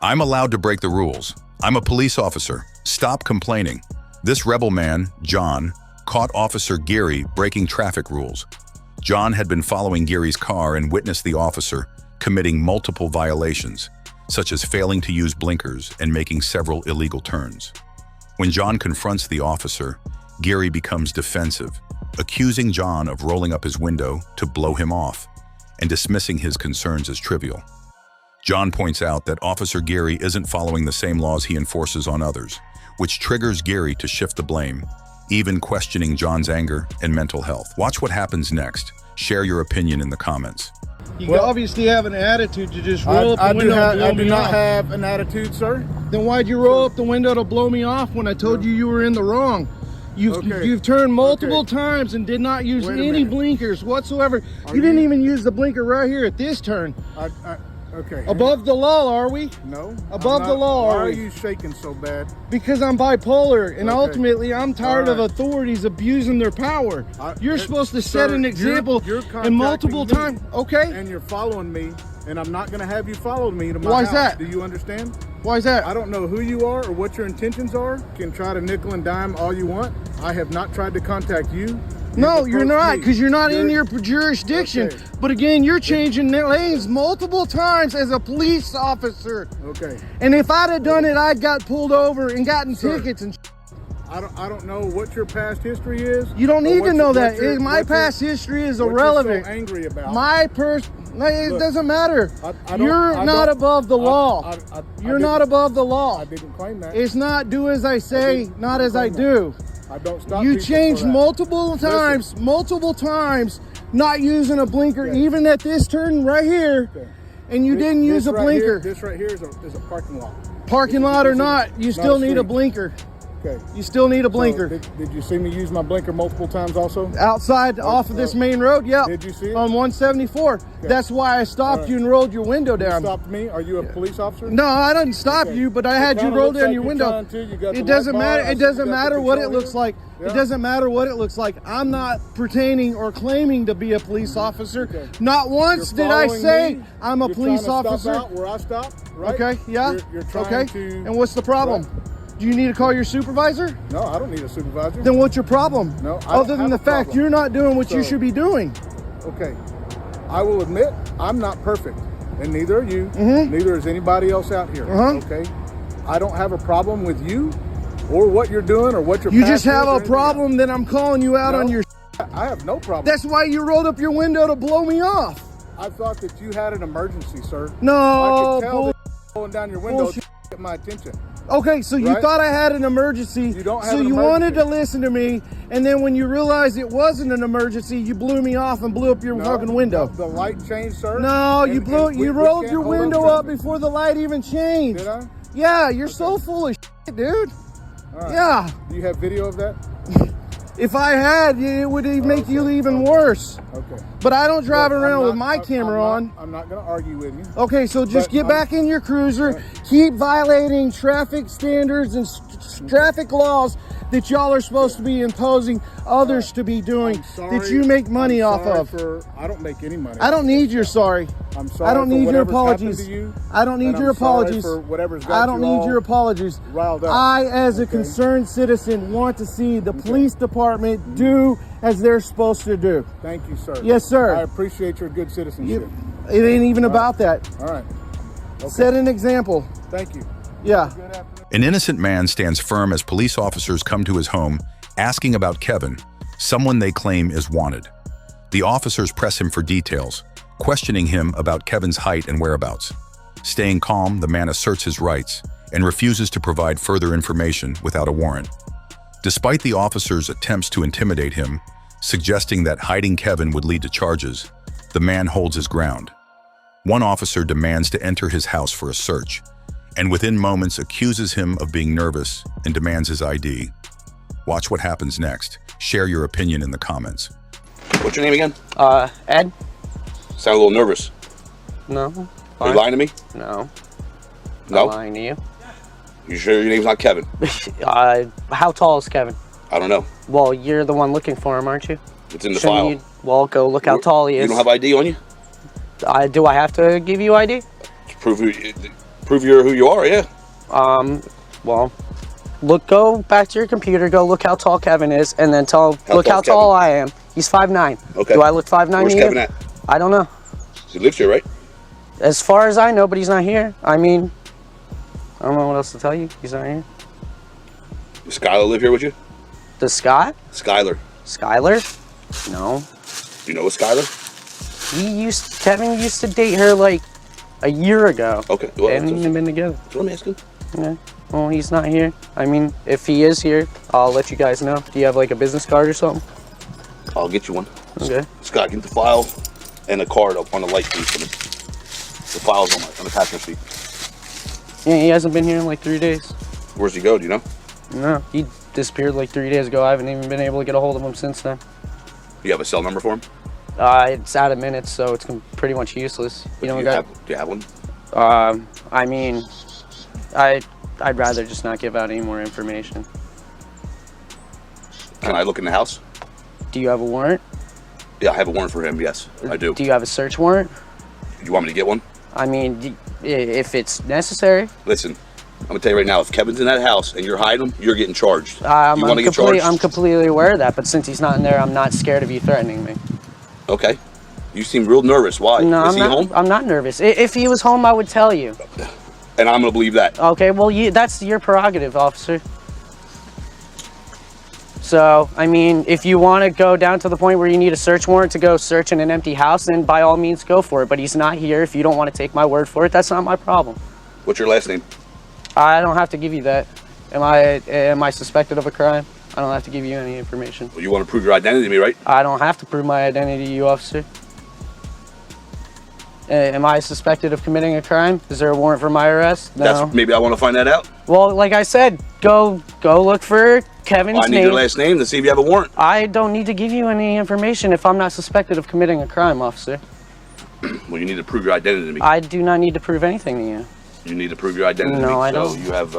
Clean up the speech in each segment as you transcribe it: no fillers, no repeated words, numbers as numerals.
I'm allowed to break the rules. I'm a police officer. Stop complaining. This rebel man, John, caught Officer Geary breaking traffic rules. John had been following Geary's car and witnessed the officer committing multiple violations, such as failing to use blinkers and making several illegal turns. When John confronts the officer, Geary becomes defensive, accusing John of rolling up his window to blow him off and dismissing his concerns as trivial. John points out that Officer Geary isn't following the same laws he enforces on others, which triggers Geary to shift the blame, even questioning John's anger and mental health. Watch what happens next. Share your opinion in the comments. You obviously have an attitude to just roll up the window and blow me off. I do not have an attitude, sir. Then why'd you roll up the window to blow me off when I told you were in the wrong? You've turned multiple times and did not use any blinkers whatsoever. You didn't even use the blinker right here at this turn. Okay. Above the law, are we? No. Above the law, Why are are we? you shaking so bad? Because I'm bipolar, and ultimately I'm tired of authorities abusing their power. You're supposed to set an example and multiple times. Okay. And you're following me, and I'm not going to have you follow me to my house. Why is that? Do you understand? Why is that? I don't know who you are or what your intentions are. You can try to nickel and dime all you want. I have not tried to contact you. No, you're not, because you're not in your jurisdiction. Okay. But again, you're changing lanes multiple times as a police officer. Okay. And if I'd have done it, I'd got pulled over and gotten tickets and I don't know what your past history is. You don't need to know that. My past history is irrelevant. What you're so angry about. It doesn't matter. You're not above the law. You're not above the law. I didn't claim that. It's not do as I say, not as I do. I don't stop. You changed multiple times, not using a blinker, even at this turn right here, and you didn't use a blinker. This right here is a parking lot. Parking lot or not, you still need a blinker. Okay. You still need a blinker. So did you see me use my blinker multiple times also? Outside, off of this main road, yeah. Did you see it? On 174. Okay. That's why I stopped you and rolled your window down. You stopped me? Are you a police officer? No, I didn't stop you, but I had you roll down your window. It doesn't matter. It doesn't matter what it looks like. It doesn't matter what it looks like. I'm not pertaining or claiming to be a police officer. Okay. Not once did I say I'm a police officer. Stop out where I stopped, right? Okay, yeah. You're trying to. And what's the problem? Right. Do you need to call your supervisor? No, I don't need a supervisor. Then what's your problem? No, other than the fact you're not doing what you should be doing. Okay, I will admit I'm not perfect, and neither are you. Neither is anybody else out here. Okay, I don't have a problem with you or what you're doing or what you're. You just have a problem that I'm calling you out on your. I have no problem. That's why you rolled up your window to blow me off. I thought that you had an emergency, sir. No, I could tell that rolling down your window to get my attention. Okay, so you thought I had an emergency, you don't have so an you emergency. wanted to listen to me, and then when you realized it wasn't an emergency, you blew me off and blew up your fucking window. The light changed, sir. No, you rolled your window up before the light even changed. Did I? Yeah, you're so full of shit, dude. Right. Yeah. Do you have video of that? If I had, it would make you even worse. Okay. But I don't drive around with my camera on. I'm not going to argue with you. Okay, so just get back in your cruiser. Keep violating traffic standards and traffic laws that y'all are supposed to be imposing others to be doing that you make money off of. I don't make any money. I don't need your sorry. I'm sorry. I don't need your apologies. I don't need your apologies. I don't need your apologies. Riled up. I, as a concerned citizen, want to see the police department do as they're supposed to do. Thank you, sir. Yes, sir. I appreciate your good citizenship. It ain't even about that. All right. Okay. Set an example. Thank you. Yeah. An innocent man stands firm as police officers come to his home asking about Kevin, someone they claim is wanted. The officers press him for details, questioning him about Kevin's height and whereabouts. Staying calm, the man asserts his rights and refuses to provide further information without a warrant. Despite the officers' attempts to intimidate him, suggesting that hiding Kevin would lead to charges, the man holds his ground. One officer demands to enter his house for a search, and within moments accuses him of being nervous and demands his ID. Watch what happens next. Share your opinion in the comments. What's your name again? Ed. Sound a little nervous. No. Fine. Are you lying to me? No. No? Not lying to you. You sure your name's not Kevin? How tall is Kevin? I don't know. Well, you're the one looking for him, aren't you? It's in the file. Well, go look how tall he is. You don't have ID on you? Do I have to give you ID? To prove Prove you're who you are, yeah. Well, go back to your computer, go look how tall Kevin is, and then look how tall I am. He's 5'9". Okay. Do I look 5'9" Where's to you? Kevin at? I don't know. He lives here, right? As far as I know, but he's not here. I mean, I don't know what else to tell you. He's not here. Does Skylar live here with you? Does Scott? Skylar. Skylar? No. Do you know a Skylar? Kevin used to date her like a year ago. Okay. Well, They haven't even been together. That's what I'm asking. Yeah. Well, he's not here. I mean, if he is here, I'll let you guys know. Do you have like a business card or something? I'll get you one. Okay. Scott, get the file and the card up on the light, please, for me. The file's on the passenger seat. Yeah, he hasn't been here in like 3 days. Where's he go? Do you know? No, he disappeared like 3 days ago. I haven't even been able to get a hold of him since then. Do you have a cell number for him? It's out of minutes, so it's pretty much useless. Do you have one? I mean, I'd rather just not give out any more information. Can I look in the house? Do you have a warrant? Yeah, I have a warrant for him, yes, I do. Do you have a search warrant? Do you want me to get one? I mean, if it's necessary. Listen, I'm gonna tell you right now, if Kevin's in that house and you're hiding him, you're getting charged. I'm you want to get charged? I'm completely aware of that, but since he's not in there, I'm not scared of you threatening me. Okay. You seem real nervous. Why? No, Is he home? I'm not nervous. If he was home, I would tell you. And I'm gonna believe that. Okay, well, that's your prerogative, officer. So, I mean, if you want to go down to the point where you need a search warrant to go search in an empty house, then by all means go for it. But he's not here. If you don't want to take my word for it, that's not my problem. What's your last name? I don't have to give you that. Am I suspected of a crime? I don't have to give you any information. Well, you want to prove your identity to me, right? I don't have to prove my identity to you, officer. Am I suspected of committing a crime? Is there a warrant for my arrest? No. Maybe I want to find that out. Well, like I said, go look for Kevin's I need your last name to see if you have a warrant. I don't need to give you any information if I'm not suspected of committing a crime, officer. Well, you need to prove your identity to me. I do not need to prove anything to you. You need to prove your identity to me. No, I don't. So you have...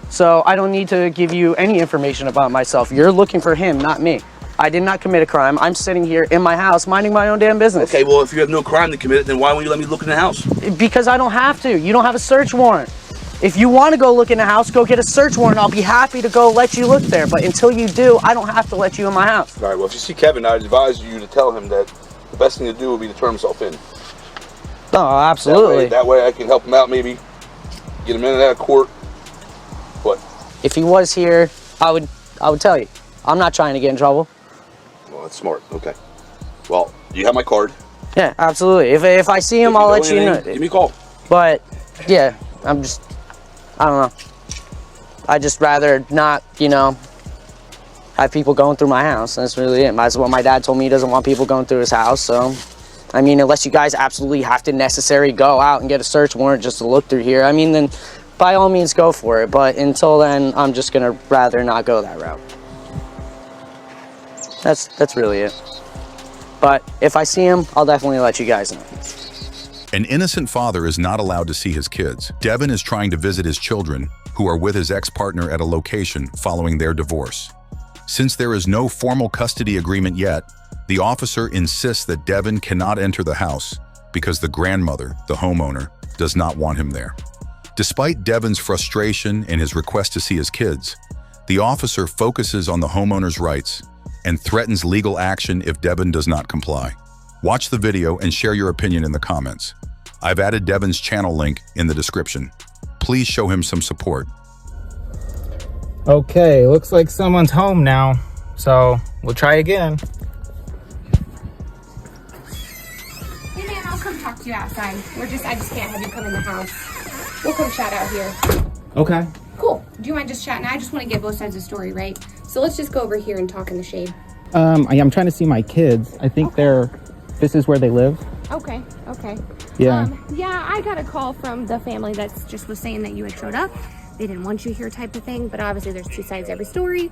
So I don't need to give you any information about myself. You're looking for him, not me. I did not commit a crime. I'm sitting here in my house minding my own damn business. Okay, well, if you have no crime to commit, then why won't you let me look in the house? Because I don't have to. You don't have a search warrant. If you want to go look in the house, go get a search warrant. I'll be happy to go let you look there. But until you do, I don't have to let you in my house. All right, well, if you see Kevin, I advise you to tell him that the best thing to do would be to turn himself in. Oh, absolutely. That way I can help him out, maybe get him in and out of court. What? If he was here, I would tell you. I'm not trying to get in trouble. Well, that's smart. Okay. Well, you have my card. Yeah, absolutely. If I see him, I'll let you know. Give me a call. But yeah, I don't know. I just rather not, have people going through my house. That's really it. That's what my dad told me. He doesn't want people going through his house. So, I mean, unless you guys absolutely have to necessarily go out and get a search warrant just to look through here, I mean, then by all means go for it. But until then, I'm just gonna rather not go that route. That's really it. But if I see him, I'll definitely let you guys know. An innocent father is not allowed to see his kids. Devin is trying to visit his children, who are with his ex-partner at a location following their divorce. Since there is no formal custody agreement yet, the officer insists that Devin cannot enter the house because the grandmother, the homeowner, does not want him there. Despite Devin's frustration and his request to see his kids, the officer focuses on the homeowner's rights and threatens legal action if Devin does not comply. Watch the video and share your opinion in the comments. I've added Devin's channel link in the description. Please show him some support. Okay, looks like someone's home now, so we'll try again. Hey man, I'll come talk to you outside. I just can't have you come in the house. We'll come chat out here. Okay. Cool. Do you mind just chatting? I just want to get both sides of the story, right? So let's just go over here and talk in the shade. I'm trying to see my kids. I think this is where they live. Okay. Yeah. Yeah, I got a call from the family that just was saying that you had showed up. They didn't want you here type of thing, but obviously there's two sides to every story.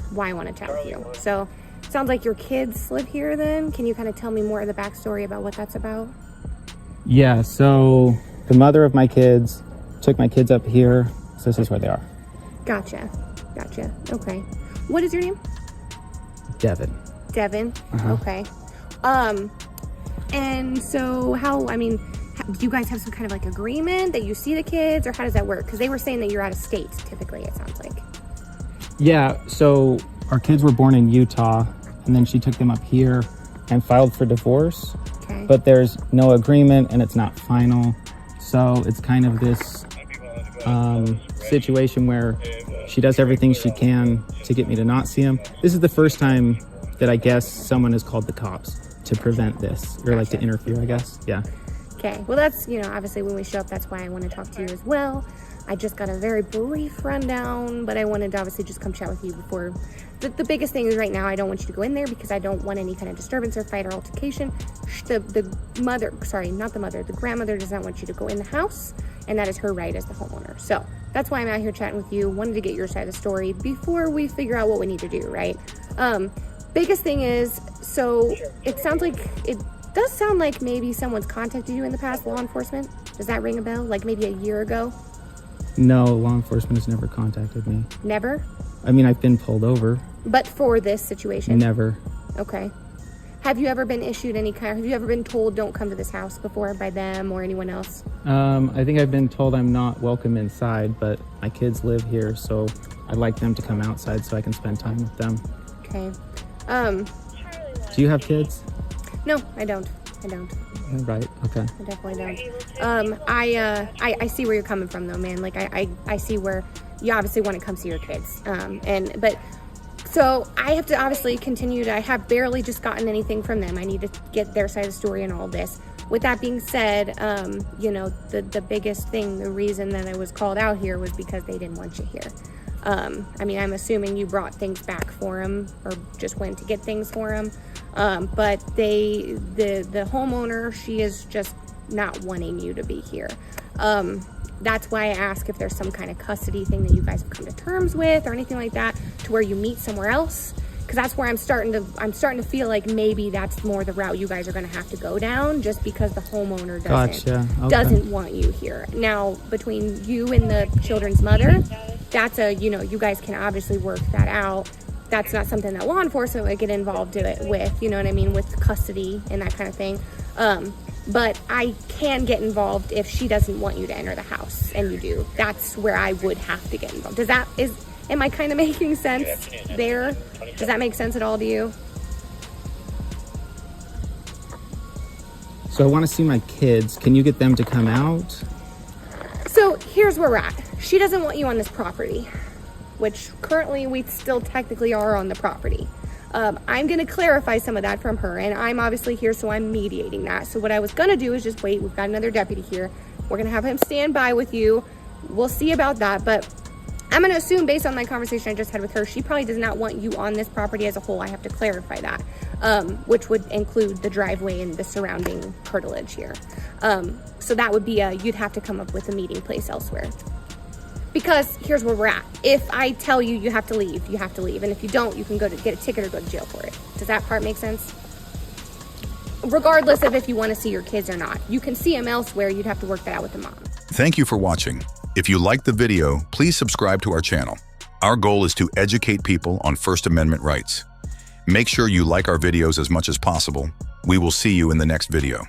Why I want to chat with you. So, sounds like your kids live here then. Can you kind of tell me more of the backstory about what that's about? Yeah, so the mother of my kids took my kids up here. So this is where they are. Gotcha. Okay. What is your name? Devin. Devin. Uh-huh. Okay. And so Do you guys have some kind of like agreement that you see the kids, or how does that work? Because they were saying that you're out of state, typically, it sounds like. Yeah, so our kids were born in Utah, and then she took them up here and filed for divorce. Okay. But there's no agreement and it's not final. So it's kind of this situation where she does everything she can to get me to not see him. This is the first time that I guess someone has called the cops to prevent this, or like to interfere, I guess. Yeah. Okay, well that's, you know, obviously when we show up, that's why I want to talk to you as well. I just got a very brief rundown, but I wanted to obviously just come chat with you before. The biggest thing is right now, I don't want you to go in there because I don't want any kind of disturbance or fight or altercation. The mother, sorry, not the mother, the grandmother does not want you to go in the house, and that is her right as the homeowner. So that's why I'm out here chatting with you, wanted to get your side of the story before we figure out what we need to do, right? Biggest thing is, so it does sound like maybe someone's contacted you in the past, law enforcement. Does that ring a bell? Like maybe a year ago? No, law enforcement has never contacted me. Never? I mean, I've been pulled over. But for this situation? Never. Okay. Have you ever been issued have you ever been told don't come to this house before by them or anyone else? I think I've been told I'm not welcome inside, but my kids live here, so I'd like them to come outside so I can spend time with them. Okay. Do you have kids? No, I don't. Right, okay. I definitely don't. I see where you're coming from though, man. Like I see where you obviously want to come see your kids. But so I have to obviously continue to, I have barely just gotten anything from them. I need to get their side of the story and all this. With that being said, you know, the biggest thing, the reason that I was called out here was because they didn't want you here. I mean, I'm assuming you brought things back for them or just went to get things for them. But the homeowner, she is just not wanting you to be here. That's why I ask if there's some kind of custody thing that you guys have come to terms with or anything like that, to where you meet somewhere else. Because that's where I'm starting to feel like maybe that's more the route you guys are going to have to go down, just because the homeowner doesn't want you here. Now, between you and the children's mother, that's you guys can obviously work that out. That's not something that law enforcement would get involved with, you know what I mean, with custody and that kind of thing. But I can get involved if she doesn't want you to enter the house and you do. That's where I would have to get involved. Am I kind of making sense there? Does that make sense at all to you? So I want to see my kids. Can you get them to come out? So here's where we're at. She doesn't want you on this property, which currently we still technically are on the property. I'm going to clarify some of that from her, and I'm obviously here, so I'm mediating that. So what I was going to do is just wait. We've got another deputy here. We're going to have him stand by with you. We'll see about that, but I'm going to assume, based on my conversation I just had with her, she probably does not want you on this property as a whole. I have to clarify that, which would include the driveway and the surrounding curtilage here. So that would be you'd have to come up with a meeting place elsewhere. Because here's where we're at. If I tell you you have to leave, you have to leave. And if you don't, you can go to get a ticket or go to jail for it. Does that part make sense? Regardless of if you want to see your kids or not. You can see them elsewhere. You'd have to work that out with the mom. Thank you for watching. If you liked the video, please subscribe to our channel. Our goal is to educate people on First Amendment rights. Make sure you like our videos as much as possible. We will see you in the next video.